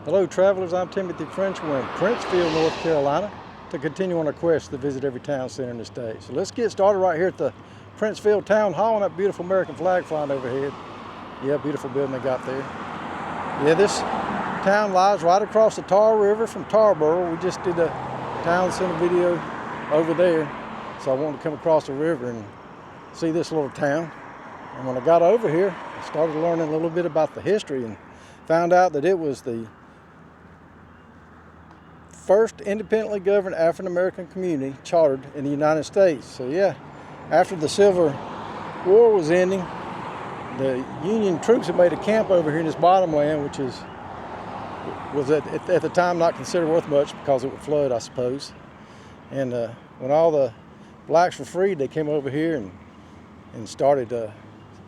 Hello travelers, I'm Timothy French. We're in Princeville, North Carolina to continue on our quest to visit every town center in the state. So let's get started right here at the Princeville Town Hall and that beautiful American flag flying overhead. Yeah, beautiful building they got there. Yeah, this town lies right across the Tar River from Tarboro. We just did a town center video over there. So I wanted to come across the river and see this little town. And when I got over here, I started learning a little bit about the history and found out that it was the first independently governed African-American community chartered in the United States. So yeah, after the Civil War was ending, the Union troops had made a camp over here in this bottomland, which was at the time not considered worth much because it would flood, I suppose. And when all the blacks were freed, they came over here and started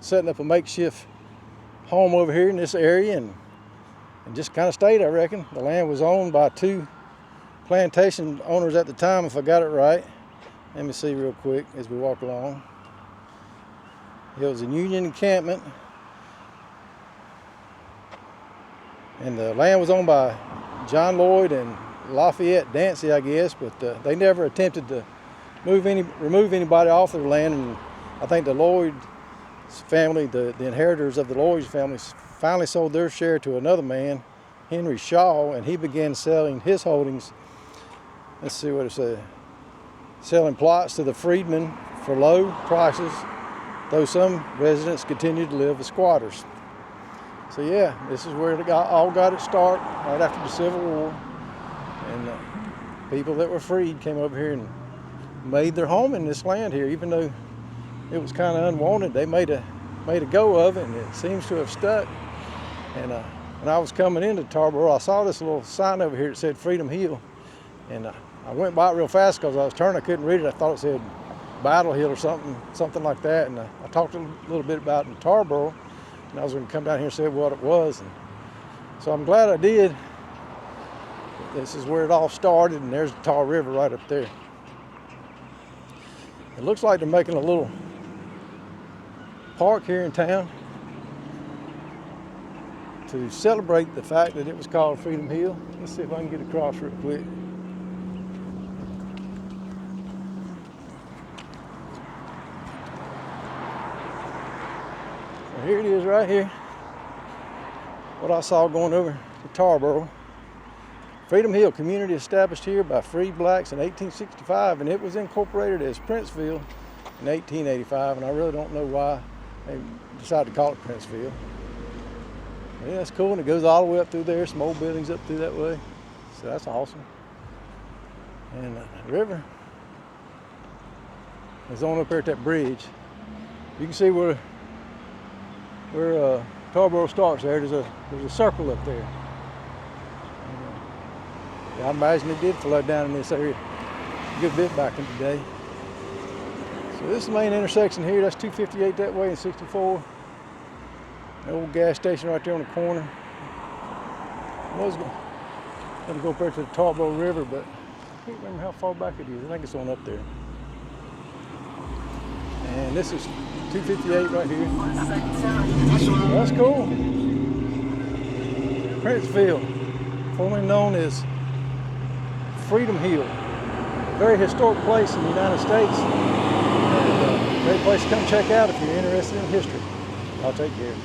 setting up a makeshift home over here in this area and just kind of stayed, I reckon. The land was owned by two plantation owners at the time, if I got it right. Let me see real quick as we walk along. It was a Union encampment, and the land was owned by John Lloyd and Lafayette Dancy, I guess, but they never attempted to remove anybody off their land. And I think the Lloyd family, the inheritors of the Lloyd family, finally sold their share to another man, Henry Shaw, and he began selling his holdings. Let's see what it says. Selling plots to the freedmen for low prices, though some residents continued to live as squatters. So yeah, this is where it all got its start, right after the Civil War. And people that were freed came over here and made their home in this land here. Even though it was kind of unwanted, they made a go of it, and it seems to have stuck. And when I was coming into Tarboro, I saw this little sign over here that said Freedom Hill. And I went by it real fast because I was turning, I couldn't read it. I thought it said Battle Hill or something like that. And I talked a little bit about it in Tarboro, and I was going to come down here and say what it was. And so I'm glad I did. This is where it all started, and there's the Tar River right up there. It looks like they're making a little park here in town to celebrate the fact that it was called Freedom Hill. Let's see if I can get across real quick. So here it is right here. What I saw going over to Tarboro. Freedom Hill, community established here by freed blacks in 1865, and it was incorporated as Princeville in 1885, and I really don't know why they decided to call it Princeville. Yeah, it's cool, and it goes all the way up through there, some old buildings up through that way, so that's awesome. And the river is on up there at that bridge. You can see where Tarboro starts there. There's a circle up there. I imagine it did flood down in this area a good bit back in the day. So this is the main intersection here. That's 258 that way and 64. An old gas station right there on the corner. I was going to go up there to the Tarboro River, but I can't remember how far back it is. I think it's on up there. And this is 258 right here. That's cool. Princeville, formerly known as Freedom Hill, a very historic place in the United States. And a great place to come check out if you're interested in history. I'll take care.